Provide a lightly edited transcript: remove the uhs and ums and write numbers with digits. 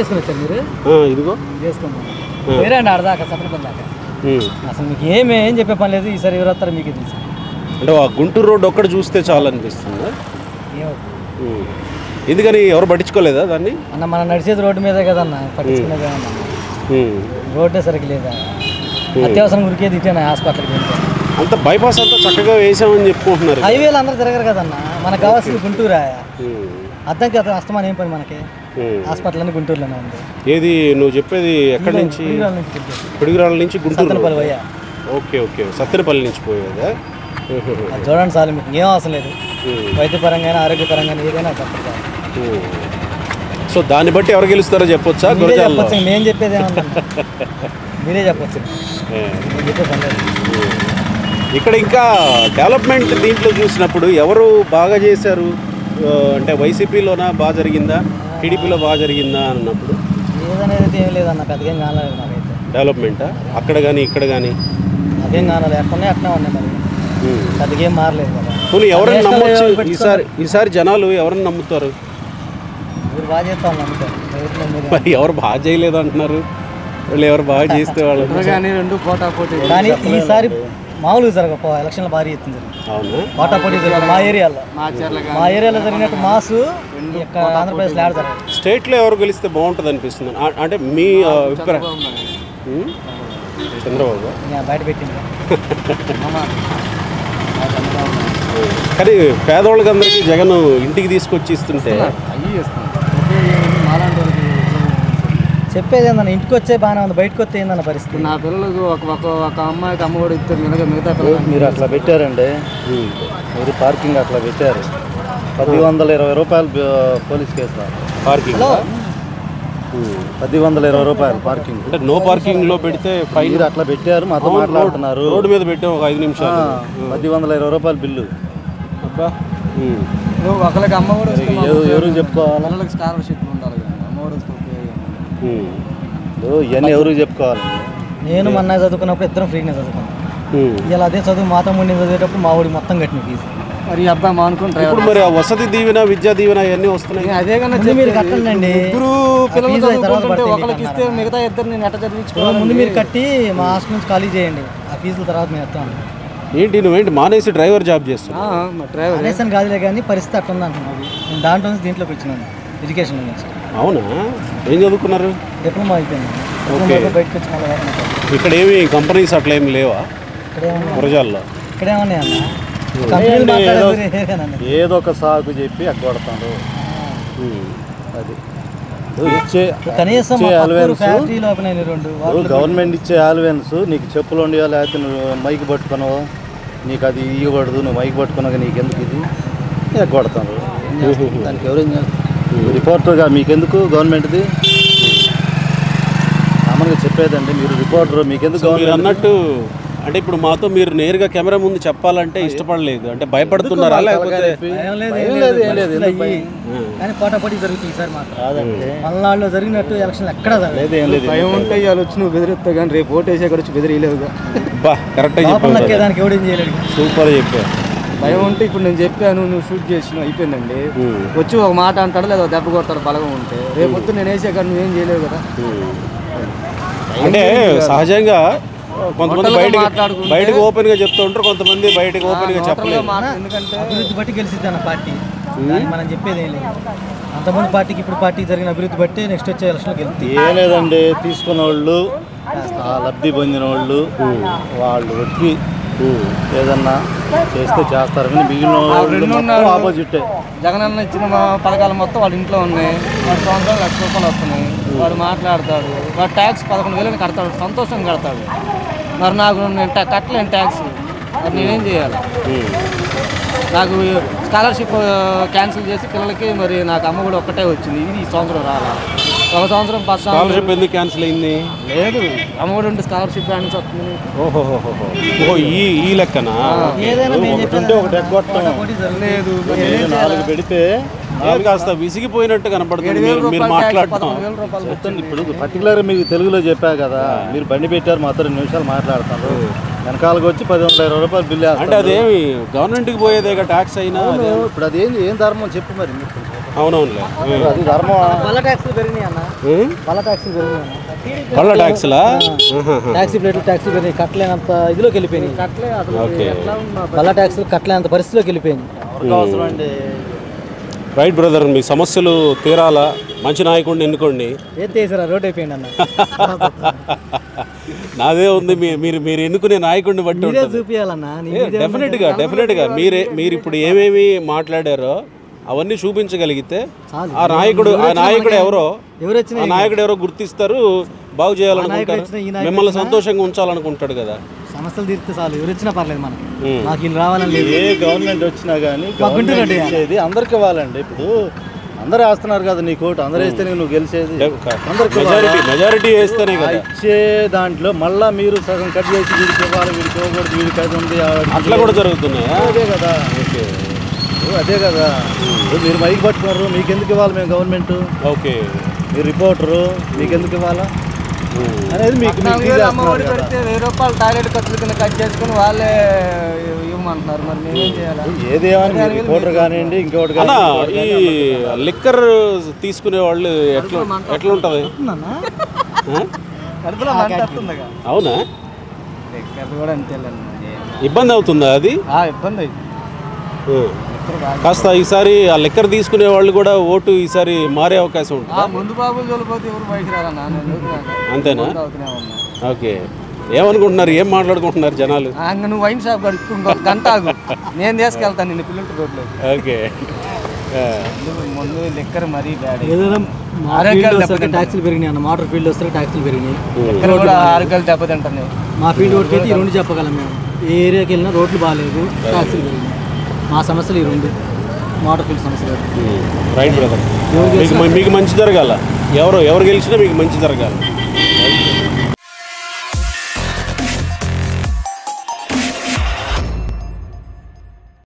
ఇదిగో వేరేండి ఆడదాకా సత్రపల్లి దాకా అసలు మీకు ఏం చెప్పే పని లేదు. ఈసారి ఎవరు వస్తారో మీకే తెలుసు. అంటే గుంటూరు రోడ్డు ఒక్కటి చూస్తే చాలు అనిపిస్తుంది. ఎందుకని ఎవరు పట్టించుకోలేదా దాన్ని? అన్న మనం నడిచేది రోడ్డు మీదే కదన్న, పట్టించుకునేది రోడ్డే సరిగ్గా లేదా. అత్యవసరం ఉరికేది ఇటేనా హాస్పిటల్కి అంత బైపాస్ అంతా చక్కగా వేసామని చెప్పుకుంటున్నారు. హైవేలు అందరూ తిరగరు కదన్న, మనకు కావాల్సింది గుంటూరా. అర్థంకి అతను అస్తమానం ఏం పని మనకి? హాస్పిటల్ అని గుంటూరులోనే ఉంది. ఏది నువ్వు చెప్పేది? ఎక్కడి నుంచి? పిడుగురాళ్ళ నుంచి గుంటూరు. ఓకే ఓకే, సత్తెనపల్లి నుంచి పోయేదా? చూడండి చాలు, మీకు ఏం అవసరం లేదు. వైద్యపరంగా ఆరోగ్యపరంగా ఏదైనా తప్పదు. సో దాన్ని బట్టి ఎవరు గెలుస్తారో చెప్పొచ్చా? చెప్పచ్చు, నేను చెప్పేది ఏమన్నా మీరే చెప్పచ్చు. ఇక్కడ ఇంకా డెవలప్మెంట్ దీంట్లో చూసినప్పుడు ఎవరు బాగా చేశారు అంటే వైసీపీలోనా బాగా జరిగిందా, టీడీపీలో బాగా జరిగిందా అన్నప్పుడు ఏదనేది ఏం లేదన్న, పెద్దగా కాలేదు నాకైతే. డెవలప్మెంటా అక్కడ కానీ ఇక్కడ కానీ? అదేం కాలేదు, ఎక్కడనే అట్నే ఉన్నాయి. మరి పెద్దగా ఏం మారలేదు కదా. పోనీ ఎవరైనా నమ్మొచ్చు? ఈసారి జనాలు ఎవరైనా నమ్ముతారు? మీరు బాగా చేస్తాను నమ్ముతారు. మరి ఎవరు బాగా చేయలేదు అంటున్నారు, వాళ్ళు ఎవరు బాగా చేస్తే వాళ్ళు రెండు పోటాపోటీ. కానీ ఈసారి మామూలుగా జరగపో ఎలక్షన్లో భారీ ఎత్తుంది. అవునా? పోటాపోటీ జరిగింది మా ఏరియాలో జరిగినట్టు మాసు ఆంధ్రప్రదేశ్లో ఆడ జరగదు. స్టేట్లో ఎవరు గెలిస్తే బాగుంటుంది అనిపిస్తుంది అంటే మీ అభిప్రాయం? చంద్రబాబు బయట పెట్టింది. కానీ పేదవాళ్ళకి అందరికీ జగన్ ఇంటికి తీసుకొచ్చి ఇస్తుంటే చెప్పేది ఏందన్న, ఇంటికి వచ్చే బాగానే ఉంది, బయటకు వస్తే ఏందన్న పరిస్థితి? నా పిల్లలకు ఒక అమ్మాయికి అమ్మఒడి ఇస్తారు, మిగతా పిల్లలు మీరు అట్లా పెట్టారండి. మీరు పార్కింగ్ అట్లా పెట్టారు, 1020 రూపాయలు పోలీస్ కేసు. పార్కింగ్ 1020 రూపాయలు పార్కింగ్. అంటే నో పార్కింగ్ లో పెడితే ఫైన్. అట్లా పెట్టారు, మాతో మాట్లాడుతున్నారు. రోడ్డు మీద పెట్టాం ఒక 5 నిమిషాలు, 1020 రూపాయలు బిల్లు. అబ్బా, ఒకరికి అమ్మఒడి ఎవరు చెప్పుకోవాలి? పిల్లలకి స్కాలర్షిప్ ఉండాలి, అమ్మఒడి వస్తే ఇవన్నీ ఎవరు చెప్పుకోవాలి? నేను మొన్న చదువుకున్నప్పుడు ఇద్దరం ఫ్రీగానే చదువుకున్నాం. ఇలా అదే చదువు మాతో ముందు చదివేటప్పుడు మా ఊడి మొత్తం కట్టిన ఫీజు. మరి అబ్బాయి మానుకుంటారు. ఇప్పుడు మరి వసతి దీవెన, విద్యా దీవెన అవన్నీ వస్తున్నాయి. అదే కన్నా మీరు కట్టండి. ఒకరికి ఇస్తే మిగతా ఇద్దరు నేను ఎట్ట చదివించుకోవాలి? ముందు మీరు కట్టి మా హాస్టల్ నుంచి ఖాళీ చేయండి, ఆ ఫీజుల తర్వాత మేము ఎత్తాను. ఏంటి నువ్వేంటి మానేసి డ్రైవర్ జాబ్ చేస్తున్నా? అనేసాను కాదులే, కానీ పరిస్థితి అట్లా ఉంది అంటున్నాను. నేను దాంట్లో నుంచి దీంట్లోకి వచ్చినాను, ఎడ్యుకేషన్ నుంచి. అవునా? ఏం చదువుకున్నారు? డిప్లొమా అయిపోయింది. బయటకు వచ్చి మళ్ళీ ఇక్కడ ఏమి కంపెనీస్ అట్లా ఏమి లేవా? గురజాల్లో ఇక్కడేమన్నా ఏదో ఒక సాగు చెప్పి అక్కడ కొడతాడు. అది కనీసం గవర్నమెంట్ ఇచ్చే అలవెన్స్ నీకు చెప్పులు ఉండేవా, లేకపోతే నువ్వు మైక్ పట్టుకున్నావు, నీకు అది ఇవ్వకూడదు, నువ్వు మైక్ పట్టుకున్నాక నీకెందుకు ఇది కొడతాను. దానికి ఎవరేం రిపోర్టర్గా మీకెందుకు గవర్నమెంట్ది కామన్గా చెప్పేదండి. మీరు రిపోర్టర్, మీకెందుకు గవర్నమెంట్ అన్నట్టు. అంటే ఇప్పుడు మాతో మీరు నేరుగా కెమెరా ముందు చెప్పాలంటే ఇష్టపడలేదు, అంటే భయపడుతున్నారా? లేకపోతే కానీ పోటాపోటీ జరుగుతుంది ఈసారి మాత్రం. మల్నాడులో జరిగినట్టు ఎలక్షన్ ఎక్కడ భయం ఉంటే ఇవాళ వచ్చి నువ్వు బెదిరిస్తావు, కానీ రేపు ఓటు వేసే వచ్చి బెదిరియలేవుగా. కరెక్ట్గా దానికి ఎవడేం చేయలేడు. సూపర్ చెప్పా. భయం ఉంటే ఇప్పుడు నేను చెప్పాను, నువ్వు షూట్ చేసినావు, అయిపోయిందండి. వచ్చి ఒక మాట అంటాడు, లేదా దెబ్బ కొడతాడు బలగం ఉంటే. రేపు వద్దు నేను వేసే కానీ నువ్వేం చేయలేవు కదా. అంటే సహజంగా కొంతమంది బయటకు ఓపెన్ గా చెప్తూ ఉంటారు, కొంతమంది బయటకు ఓపెన్ గా చెప్పలేదు. ఎందుకంటే అభివృద్ధి బట్టి గెలిచింది అన్న పార్టీ, మనం చెప్పేది ఏం లేదు. అంతమంది పార్టీకి ఇప్పుడు పార్టీ జరిగిన అభివృద్ధి బట్టి నెక్స్ట్ వచ్చే ఎలక్షన్ గెలుస్తుంది. ఏం లేదండి, తీసుకున్న వాళ్ళు, లబ్ధి పొందిన వాళ్ళు, వాళ్ళు వచ్చి ఏదన్నా చేస్తే చేస్తారు, కానీ మిగిలిన ఆపోజిట్. జగన్ అన్న ఇచ్చిన పథకాలు మొత్తం వాళ్ళ ఇంట్లో ఉన్నాయి. వాడు సంవత్సరాలు 1,00,000 రూపాయలు వస్తున్నాయి. వాడు మాట్లాడతాడు, వాడు ట్యాక్స్ 11,000 కడతాడు, సంతోషంగా కడతాడు. మరి నాకు నేను కట్టలేను ట్యాక్స్, మరి నేనేం చేయాలి? నాకు స్కాలర్షిప్ క్యాన్సిల్ చేసి పిల్లలకి మరి నాకు అమ్మ కూడా ఒక్కటే వచ్చింది. ఇది ఈ సంవత్సరం రాలా, ఒక సంవత్సరం స్కాలర్షిప్ ఎందుకు క్యాన్సిల్ అయింది? లేదు, అమ్మఒడి ఉంటే స్కాలర్షిప్ క్యాన్సిల్ వస్తుంది. ఓహో, ఈ లెక్కనా? నాలుగు పెడితే కాస్త విసిగిపోయినట్టు కనపడుతుంది మీరు మాట్లాడటం. ఇప్పుడు పర్టికులర్గా మీకు తెలుగులో చెప్పా కదా, మీరు బండి పెట్టారు, మాత్రం 2 నిమిషాలు మాట్లాడతారు, వెనకాలకు వచ్చి 1020 రూపాయలు బిల్లు. అంటే అదేమి గవర్నమెంట్కి పోయేదే ట్యాక్స్ అయినా ఇప్పుడు అదేంది, ఏం ధర్మం చెప్పు మరి. అవునవునులే. అది ధర్మం. పళ్ళ ట్యాక్సీలు పెరిగినాయి అన్న, పళ్ళ ట్యాక్సీలు పెరిగినాయి అన్న. పళ్ళ ట్యాక్స్లా? ట్యాక్సీ ప్లేట్లు ట్యాక్సీ పెరిగినాయి, కట్టలేనంత ఇదిలోకి వెళ్ళిపోయినాయి. ఓకే. పళ్ళ ట్యాక్సీలు కట్టలేనంత పరిస్థితిలోకి వెళ్ళిపోయింది. అవసరం అండి. రైట్ బ్రదర్, మీ సమస్యలు తీరాలా, మంచి నాయకుడిని ఎన్నుకోండి. ఏం చేసారా, రోడ్ అయిపోయింది అన్న. నాదే ఉంది, మీరు మీరు ఎన్నుకునే నాయకుడిని బట్టి మీరే ఉంటుంది. చూపించాలన్నా. డెఫినెట్గా మీరు ఇప్పుడు ఏమేమి మాట్లాడారో అవన్నీ చూపించగలిగితే చాలు. ఆ నాయకుడు ఎవరో ఎవరు వచ్చినా ఆ నాయకుడు ఎవరో గుర్తిస్తారు, బాగు చేయాలనుకుంటారు, వచ్చినా, ఈ నాయకుడు మిమ్మల్ని సంతోషంగా ఉంచాలనుకుంటాడు కదా. సమస్యలు తీరితే చాలు, ఎవరు వచ్చినా పర్లేదు మనకి. మాకు వీళ్ళు రావాలని లేదు. ఏ గవర్నమెంట్ వచ్చినా కానీ మాకు ఉంటుంది గవర్నమెంట్ అంటే. ఇచ్చేది అందరికి ఇవ్వాలండి. ఇప్పుడు అందరూ వేస్తున్నారు కదా నీ కోటు, అందరూ వేస్తేనే నువ్వు గెలిచేది. అందరికి మెజారిటీ వేస్తేనే కదా. ఇచ్చే దాంట్లో మళ్ళా మీరు సగం కట్ చేసి వీడికి ఇవ్వాలి, వీడికి ఇవ్వకూడదు, వీడికి అది ఉంది, అట్లా కూడా జరుగుతున్నాయా? అదే కదా. ఓకే, అదే కదా. మీరు మైక్ పట్టుకున్నారు, మీకు ఎందుకు ఇవ్వాలి మేము గవర్నమెంట్? ఓకే. మీరు రిపోర్టరు, మీకు ఎందుకు ఇవ్వాలా అనేది మీకు అమ్మఒడి పెడితే 1000 రూపాయలు టాయిలెట్ ఖర్చులు కింద కట్ చేసుకుని వాళ్ళే ఇవ్వమంటున్నారు. మరి మేమేం చేయాలి? ఏదేమని రిపోర్టర్ కానివ్వండి, ఇంకోటి అన్నా, కానీ ఈ లిక్కర్ తీసుకునే వాళ్ళు ఎట్లా ఉంటుంది? కడుపులో మంట వస్తుందిగా. అవునా? లెక్కలు కూడా అంతేలేండి. ఇబ్బంది అవుతుందా అది? ఇబ్బంది కాస్త ఈసారి ఆ లిక్కర్ తీసుకునే వాళ్ళు కూడా ఓటు ఈసారి మారే అవకాశం ఉంటుంది. ముందు బాబులు చోలిపోతే ఎవరు బయటికి రాలన్నా. అంతేనా? ఓకే. ఏమనుకుంటున్నారు, ఏం మాట్లాడుకుంటున్నారు జనాలు? నువ్వు వైన్ షాప్ కడుపు ఇంకొక గంట ఆగు, నేను తీసుకెళ్తాను నిన్ను పిల్లల రోడ్లో. ఓకే. ముందు లెక్కర్ మరీ బ్యాడ్. ఏదైనా ట్యాక్సీలు పెరిగినాయి అన్న, మోటార్ ఫీల్డ్ వస్తే ట్యాక్సీలు పెరిగినాయి. లెక్కర్ కూడా ఆరోగ్యాలు దెబ్బతింటున్నాయి. మా ఫీల్డ్ ఓటుకి అయితే ఈ రెండు చెప్పగలం మేము. ఏ ఏరియాకి వెళ్ళినా రోడ్లు బాగాలేదు, ట్యాక్సీలు పెరిగినాయి. మా సమస్యలు ఈ రెండు, మోటార్ ఫీల్డ్ సమస్యలు. రైట్ బ్రదర్, మీకు మంచి జరగాల, ఎవరు గెలిచినా మీకు మంచి జరగాలి.